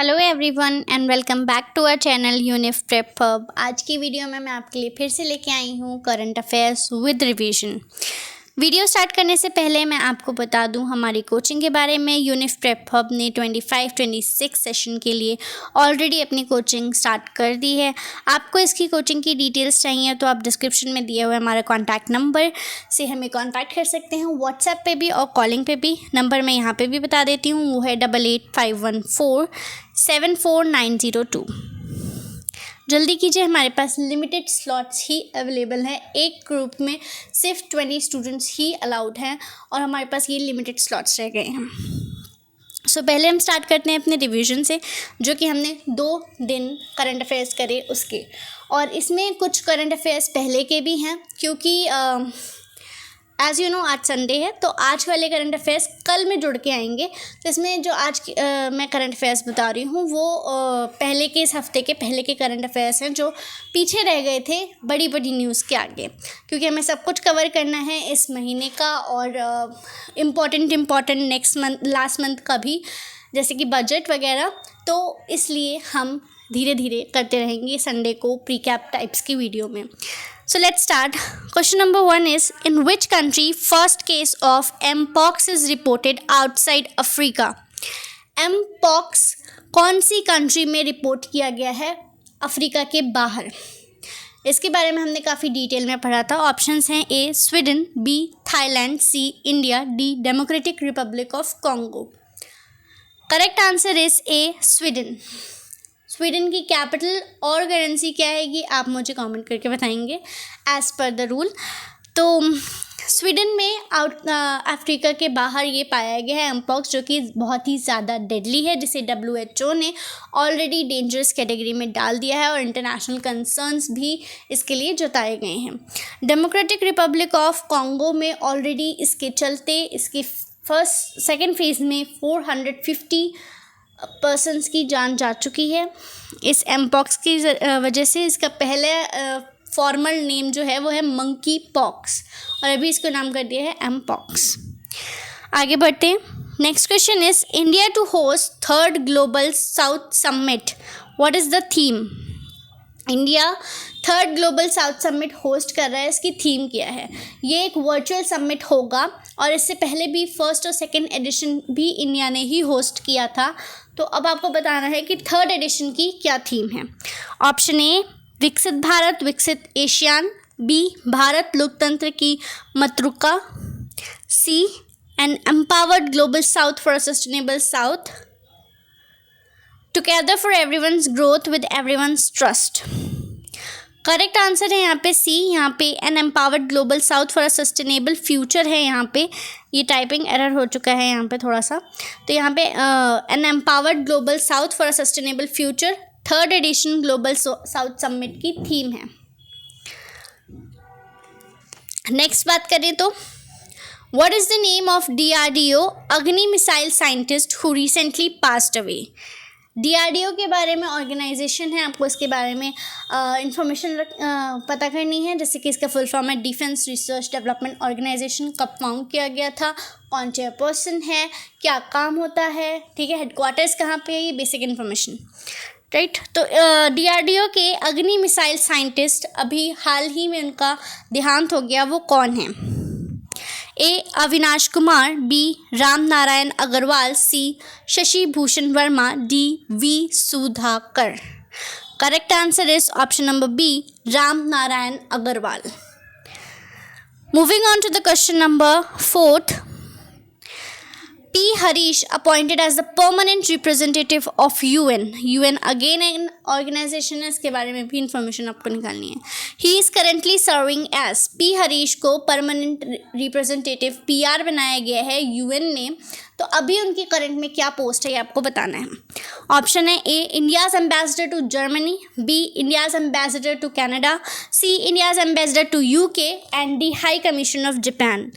Hello everyone and welcome back to our channel Unify prep hub. आज की video में मैं आपके लिए फिर से लेके आई हूँ current affairs with revision. Video start करने से पहले मैं आपको बता दूं हमारी कोचिंग के बारे में। यूनिफ प्रेप हब ने 25-26 सेशन के लिए ऑलरेडी अपनी कोचिंग स्टार्ट कर दी है। आपको इसकी कोचिंग की डिटेल्स चाहिए तो आप डिस्क्रिप्शन में दिए हुए हमारा कॉन्टैक्ट नंबर से हमें कॉन्टैक्ट कर सकते हैं, व्हाट्सएप पे भी और कॉलिंग पे भी। नंबर मैं यहाँ पे भी बता देती हूँ, वो है 8851474902। जल्दी कीजिए, हमारे पास लिमिटेड स्लॉट्स ही अवेलेबल हैं। एक ग्रुप में सिर्फ 20 स्टूडेंट्स ही अलाउड हैं और हमारे पास ये लिमिटेड स्लॉट्स रह गए हैं। पहले हम स्टार्ट करते हैं अपने रिवीजन से, जो कि हमने 2 दिन करंट अफेयर्स करे उसके। और इसमें कुछ करंट अफेयर्स पहले के भी हैं, क्योंकि एज़ यू नो आज संडे है, तो आज वाले करंट अफेयर्स कल में जुड़ के आएंगे। तो इसमें जो आज मैं करंट अफेयर्स बता रही हूँ वो पहले के, इस हफ्ते के पहले के करंट अफेयर्स हैं जो पीछे रह गए थे बड़ी बड़ी न्यूज़ के आगे, क्योंकि हमें सब कुछ कवर करना है इस महीने का और important next month, last month का भी, जैसे कि बजट वगैरह। तो इसलिए हम धीरे धीरे करते रहेंगे संडे को प्रीकैप टाइप्स की वीडियो में। So let's start. Question number 1 is, in which country first case of mpox is reported outside Africa? mpox कौन सी कंट्री में रिपोर्ट किया गया है अफ्रीका के बाहर? इसके बारे में हमने काफ़ी डिटेल में पढ़ा था। ऑप्शंस हैं A Sweden, B Thailand, C India, D Democratic Republic of Congo. Correct answer is A Sweden. Sweden की कैपिटल और करेंसी क्या है ये आप मुझे कमेंट करके बताएंगे एज़ पर द रूल। तो स्वीडन में अफ्रीका के बाहर ये पाया गया है एमपॉक्स, जो कि बहुत ही ज़्यादा डेडली है, जिसे WHO ने ऑलरेडी डेंजरस कैटेगरी में डाल दिया है और इंटरनेशनल कंसर्न्स भी इसके लिए जताए गए हैं। डेमोक्रेटिक रिपब्लिक ऑफ कॉन्गो में ऑलरेडी इसके चलते इसके सेकेंड फेज़ में 450 पर्सन्स की जान जा चुकी है इस एमपॉक्स की वजह से। इसका पहले फॉर्मल नेम जो है वो है मंकी पॉक्स और अभी इसको नाम कर दिया है एमपॉक्स। आगे बढ़ते हैं। Next question is, India to host 3rd Global South summit, what is the theme? India 3rd Global South summit host कर रहा है, इसकी थीम क्या है? ये एक वर्चुअल समिट होगा और इससे पहले भी 1st और 2nd एडिशन भी इंडिया ने ही होस्ट किया था। तो अब आपको बताना है कि 3rd एडिशन की क्या थीम है। ऑप्शन ए विकसित भारत विकसित एशियान, बी भारत लोकतंत्र की मतरुका, C an empowered global south for a sustainable south, together for everyone's growth with everyone's trust. Correct answer है यहाँ पे सी। यहाँ पे an empowered global south for a sustainable future है। यहाँ पे ये टाइपिंग एरर हो चुका है यहाँ पे थोड़ा सा, तो यहाँ पे an empowered global south for a sustainable future 3rd edition Global South summit की थीम है। नेक्स्ट बात करें तो, what is the name of DRDO Agni missile scientist who recently passed away? DRDO के बारे में ऑर्गेनाइजेशन है, आपको इसके बारे में इंफॉर्मेशन पता करनी है, जैसे कि इसका फुल फॉर्म है डिफेंस रिसर्च डेवलपमेंट ऑर्गेनाइजेशन। कब फाउंड किया गया था, कौन चेयरपर्सन है, क्या काम होता है, ठीक है, हेडक्वार्टर्स कहाँ पे है, ये बेसिक इन्फॉर्मेशन, राइट। तो DRDO के अग्नि मिसाइल साइंटिस्ट अभी हाल ही में उनका देहांत हो गया, वो कौन है? A Avinash Kumar, B Ram Narayan Agrawal, C Shashi Bhushan Verma, D V Sudhakar. Correct answer is option number B Ram Narayan Agrawal. Moving on to the question number 4th, P. Harish appointed as the permanent representative of UN. UN again an organization है, इसके बारे में भी इंफॉर्मेशन आपको निकालनी है। He is currently serving as, P. Harish को permanent representative PR बनाया गया है UN ने। तो अभी उनकी करंट में क्या पोस्ट है ये आपको बताना है। ऑप्शन है A India's ambassador to Germany, B India's ambassador to Canada, C India's ambassador to UK and D high commission of Japan.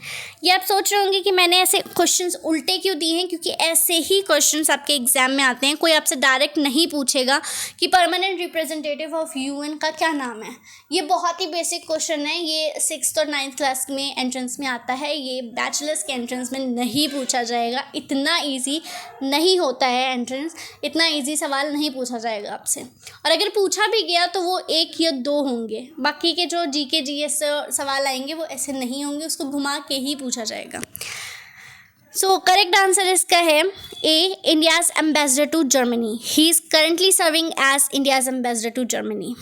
ये आप सोच रहे होंगे कि मैंने ऐसे क्वेश्चंस उल्टे क्यों दिए हैं, क्योंकि ऐसे ही क्वेश्चंस आपके एग्जाम में आते हैं। कोई आपसे डायरेक्ट नहीं पूछेगा कि परमानेंट रिप्रेजेंटेटिव ऑफ UN का क्या नाम है। ये बहुत ही बेसिक क्वेश्चन है, ये 6th और 9th क्लास में एंट्रेंस में आता है, ये बैचलर्स के एंट्रेंस में नहीं पूछा जाएगा। इतना ईजी नहीं होता है एंट्रेंस, इतना इतना इजी सवाल नहीं पूछा जाएगा आपसे, और अगर पूछा भी गया तो वो 1 या 2 होंगे। बाकी के जो जीके जीएस सवाल आएंगे वो ऐसे नहीं होंगे, उसको घुमा के ही पूछा जाएगा। सो करेक्ट आंसर इसका है A, India's ambassador to Germany. He is currently serving as India's ambassador to Germany.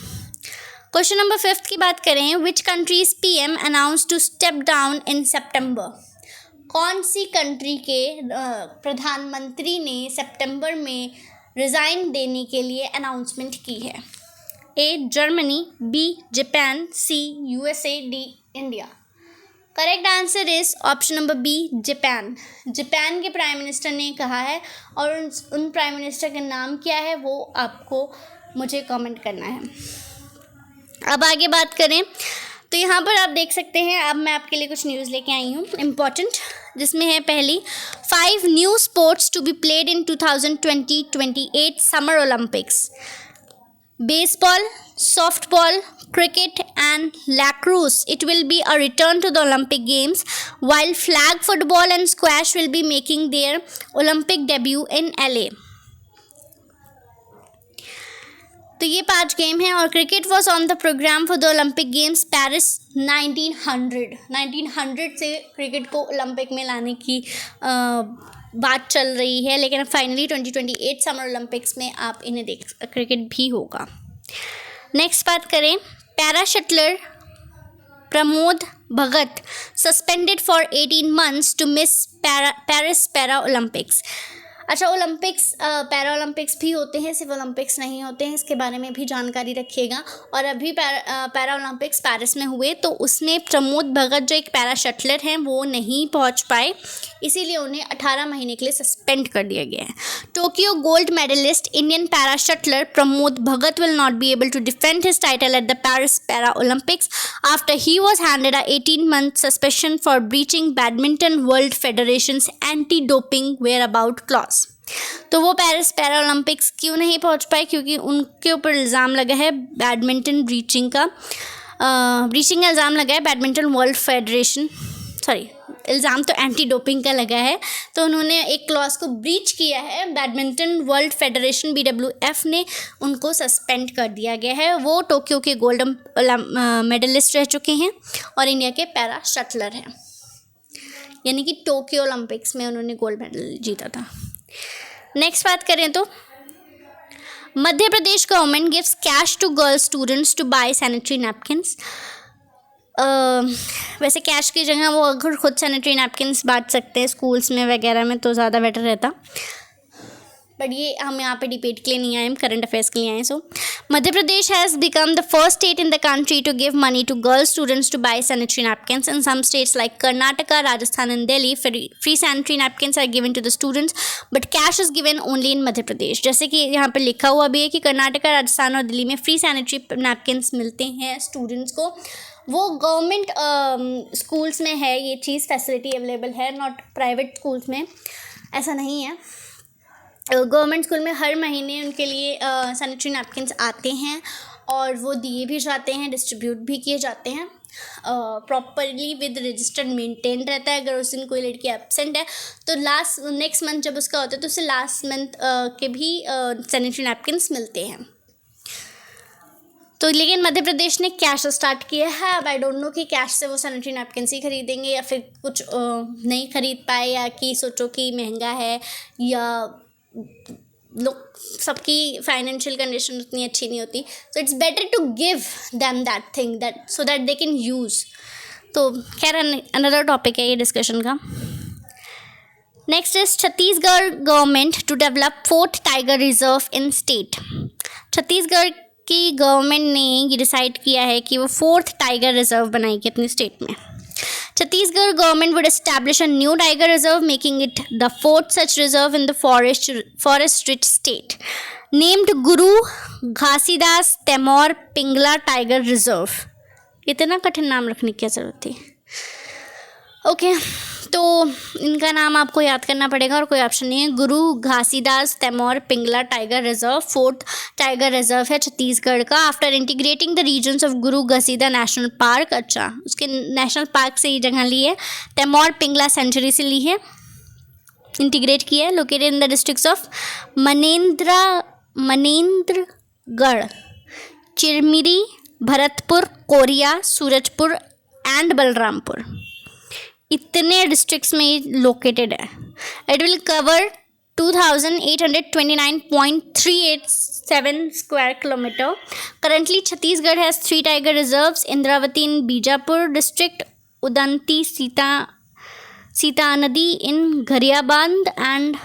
Question number 5 की बात करें, which countries PM announce to step down in September. कौन सी कंट्री के प्रधानमंत्री ने सितंबर में रिज़ाइन देने के लिए अनाउंसमेंट की है। A, Germany, B, Japan, C, USA, D, India. Correct answer is option number B, Japan. Japan के प्राइम मिनिस्टर ने कहा है, और उन प्राइम मिनिस्टर का नाम क्या है वो आपको मुझे कमेंट करना है। अब आगे बात करें तो यहाँ पर आप देख सकते हैं, अब मैं आपके लिए कुछ न्यूज़ लेके आई हूँ इम्पॉर्टेंट, जिसमें है पहली 5 new sports to be played in 2028 summer Olympics. Baseball, softball, cricket and lacrosse. It will be a return to the Olympic Games, while flag football and squash will be making their Olympic debut in LA. तो ये 5 game हैं, और cricket was on the program for the Olympic games Paris 1900 से cricket को Olympic में लाने की बात चल रही है, लेकिन अब फाइनली 2028 समर ओलंपिक्स में आप इन्हें देख क्रिकेट भी होगा। नेक्स्ट बात करें, para shuttler Pramod Bhagat suspended for 18 months to miss Paris para Olympics. अच्छा, ओलंपिक्स पैरा ओलंपिक्स भी होते हैं, सिर्फ ओलंपिक्स नहीं होते हैं, इसके बारे में भी जानकारी रखिएगा। और अभी पैरा ओलंपिक्स पेरिस में हुए तो उसमें प्रमोद भगत जो एक पैरा शटलर हैं वो नहीं पहुंच पाए, इसीलिए उन्हें 18 महीने के लिए सस्पेंड कर दिया गया है। Tokyo gold medallist Indian para shuttler Pramod Bhagat will not be able to defend his title at the Paris para Olympics after he was handed a 18-month suspension for breaching badminton world federation's anti doping whereabouts clause. तो वो Paris para Olympics क्यों नहीं पहुंच पाए, क्योंकि उनके ऊपर इल्ज़ाम लगा है बैडमिंटन ब्रीचिंग का इल्ज़ाम लगा है बैडमिंटन वर्ल्ड फेडरेशन, इल्ज़ाम तो एंटी डोपिंग का लगा है, तो उन्होंने एक क्लॉज को ब्रीच किया है। बैडमिंटन वर्ल्ड फेडरेशन BWF ने उनको सस्पेंड कर दिया गया है। वो टोक्यो के गोल्ड मेडलिस्ट रह चुके हैं और इंडिया के पैरा शटलर हैं, यानी कि टोक्यो ओलंपिक्स में उन्होंने गोल्ड मेडल जीता था। नेक्स्ट बात करें तो Madhya Pradesh government gives cash to girl students to buy sanitary napkins. वैसे कैश की जगह वो अगर खुद सैनिटरी नैपकिन्स बांट सकते हैं स्कूल्स में वगैरह में तो ज़्यादा बेटर रहता, बट ये हम यहाँ पे डिबेट के लिए नहीं आए, हम करंट अफेयर्स के लिए आए। So Madhya Pradesh has become the first state in the country to give money to girl students to buy sanitary napkins. In some states like Karnataka, Rajasthan and Delhi free sanitary napkins are given to the students, but cash is given only in Madhya Pradesh. जैसे कि यहाँ पर लिखा हुआ भी है कि कर्नाटका, राजस्थान और दिल्ली में फ्री सैनिटरी नैपकिन्स मिलते हैं स्टूडेंट्स को, वो गवर्नमेंट स्कूल्स में है ये चीज़, फैसिलिटी अवेलेबल है, नॉट प्राइवेट स्कूल्स में ऐसा नहीं है। गवर्नमेंट स्कूल में हर महीने उनके लिए सैनिटरी नैपकिन्स आते हैं और वो दिए भी जाते हैं, डिस्ट्रीब्यूट भी किए जाते हैं, प्रॉपरली विद रजिस्टर्ड मेंटेन रहता है। अगर उस दिन कोई लड़की एब्सेंट है तो नेक्स्ट मंथ जब उसका होता है तो उसे लास्ट मंथ के भी सैनिटरी नैपकिन्स मिलते हैं। तो लेकिन मध्य प्रदेश ने कैश स्टार्ट किया है। अब आई डोंट नो कि कैश से वो सैनिटरी नैपकिन्स ही खरीदेंगे या फिर कुछ नहीं खरीद पाए, या कि सोचो कि महंगा है, या लोग सबकी फाइनेंशियल कंडीशन उतनी अच्छी नहीं होती, so it's better to give them that thing that so that they can use. तो खैर अनदर टॉपिक है ये डिस्कशन का। Next is Chhattisgarh government to develop 4th tiger reserve in state. Chhattisgarh की गवर्नमेंट ने ये डिसाइड किया है कि वो 4th टाइगर रिजर्व बनाएगी अपनी स्टेट में। Chhattisgarh government would establish a new tiger reserve, making it the 4th such reserve in the forest-rich state, named Guru Ghasidas Temor Pingla Tiger Reserve। इतना कठिन नाम रखने की क्या ज़रूरत थी? ओके, तो इनका नाम आपको याद करना पड़ेगा और कोई ऑप्शन नहीं है। Guru Ghasidas Tamor Pingla tiger reserve 4th tiger reserve है छत्तीसगढ़ का, after integrating the regions of Guru घसीदा नेशनल पार्क। अच्छा, उसके नेशनल पार्क से ये जगह ली है, तैमूर पिंगला सेंचुरी से ली है। इंटीग्रेट किया है, located in the districts of Manendragarh, Chirmiri, Bharatpur, Korea, Surajpur and Balrampur. इतने डिस्ट्रिक्ट्स में लोकेटेड है। It will cover 2829.387 square kilometre. Currently, Chhattisgarh has 3 tiger reserves: Indravati in Bijapur district, Udanti Sita Nadi in Ghaziabad, and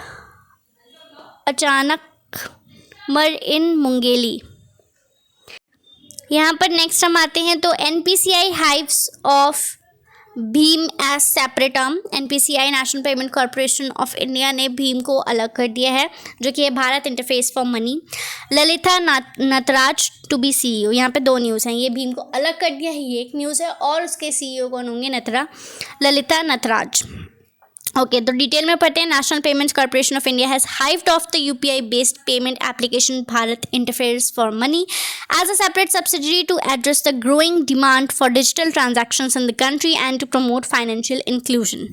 Achanakmar in Mungeli। यहाँ पर next हम आते हैं तो NPCI hives of भीम as separate term. NPCI national payment corporation of India ने भीम को अलग कर दिया है, जो कि है Bharat interface for money. Lalitha Nataraj to be CEO। यहाँ पे 2 न्यूज़ हैं, ये भीम को अलग कर दिया है, ये एक न्यूज़ है, और उसके CEO कौन होंगे? ललिता नटराज। ओके, तो डिटेल में पढ़ते हैं। National Payments Corporation of India has hived off the UPI based payment application Bharat interface for money as a separate subsidiary to address the growing demand for digital transactions in the country and to promote financial inclusion.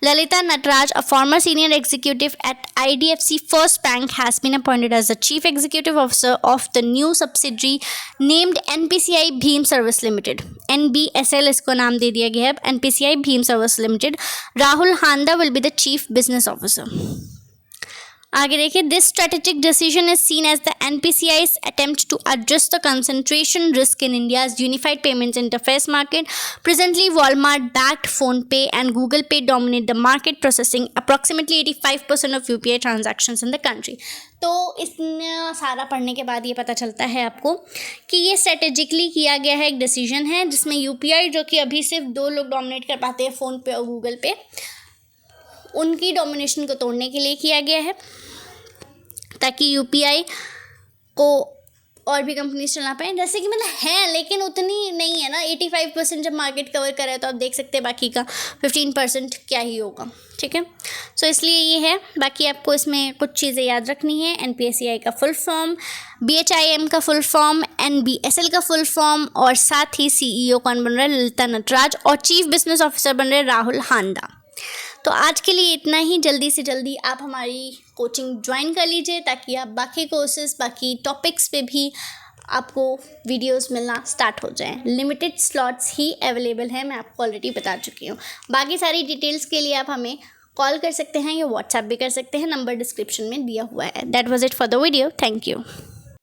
Lalita Nataraj, a former senior executive at IDFC First Bank, has been appointed as the Chief Executive Officer of the new subsidiary named NPCI Bheem Service Limited. NBSL इसको नाम दे दिया गया है, NPCI Bheem Service Limited. Rahul Handa will be the Chief Business Officer. आगे देखिए, this strategic decision is seen as the NPCI's attempt to address the concentration risk in India's unified payments interface market. Presently, Walmart-backed PhonePe and Google Pay dominate the market, processing approximately 85% of UPI transactions in the country. तो इतना सारा पढ़ने के बाद ये पता चलता है आपको कि ये स्ट्रेटेजिकली किया गया है, एक डिसीजन है जिसमें UPI, जो कि अभी सिर्फ 2 लोग डोमिनेट कर पाते हैं, फ़ोनपे और गूगल पे, उनकी डोमिनेशन को तोड़ने के लिए किया गया है, ताकि UPI को और भी कंपनीज चला पाएँ। जैसे कि मतलब है, लेकिन उतनी नहीं है ना। 85% जब मार्केट कवर कर रहा है तो आप देख सकते हैं बाकी का 15% क्या ही होगा, ठीक है। सो इसलिए ये है। बाकी आपको इसमें कुछ चीज़ें याद रखनी है। NPCI का फुल फॉर्म, BHIM का फुल फॉर्म, NBSL का फुल फॉर्म, और साथ ही CEO कौन बन रहा है? ललिता नटराज, और चीफ बिजनेस ऑफिसर बन रहे राहुल हांडा। तो आज के लिए इतना ही। जल्दी से जल्दी आप हमारी कोचिंग ज्वाइन कर लीजिए, ताकि आप बाकी कोर्सेज, बाकी टॉपिक्स पे भी आपको वीडियोस मिलना स्टार्ट हो जाएं। लिमिटेड स्लॉट्स ही अवेलेबल हैं, मैं आपको ऑलरेडी बता चुकी हूँ। बाकी सारी डिटेल्स के लिए आप हमें कॉल कर सकते हैं या व्हाट्सएप भी कर सकते हैं, नंबर डिस्क्रिप्शन में दिया हुआ है। That was it for the video. Thank you.